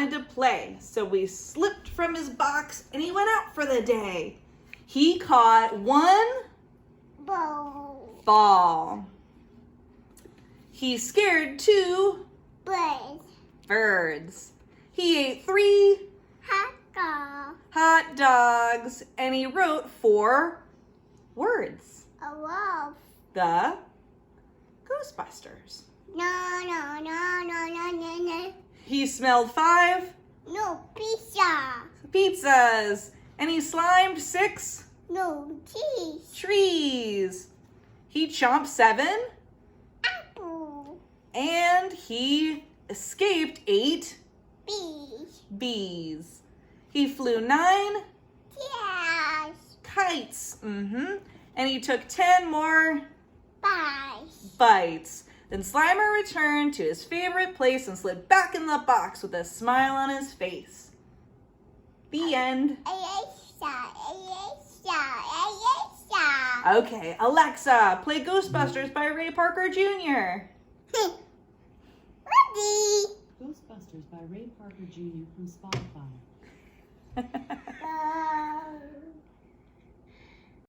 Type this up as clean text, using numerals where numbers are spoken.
wanted to play, so he slipped from his box and he went out for the day. He caught one ball. He scared two birds. He ate 3 hot dogs, and he wrote 4 words. The Ghostbusters. No. He smelled 5 No pizza. pizzas, and he slimed 6 No cheese. trees. He chomped 7, Apple. and he escaped 8 Bees. bees. He flew 9 Yes. kites. And he took 10 more Bye. bites. Then Slimer returned to his favorite place and slid back in the box with a smile on his face. The end. Okay, Alexa, play Ghostbusters by Ray Parker Jr. Ready. Ghostbusters by Ray Parker Jr. from Spotify.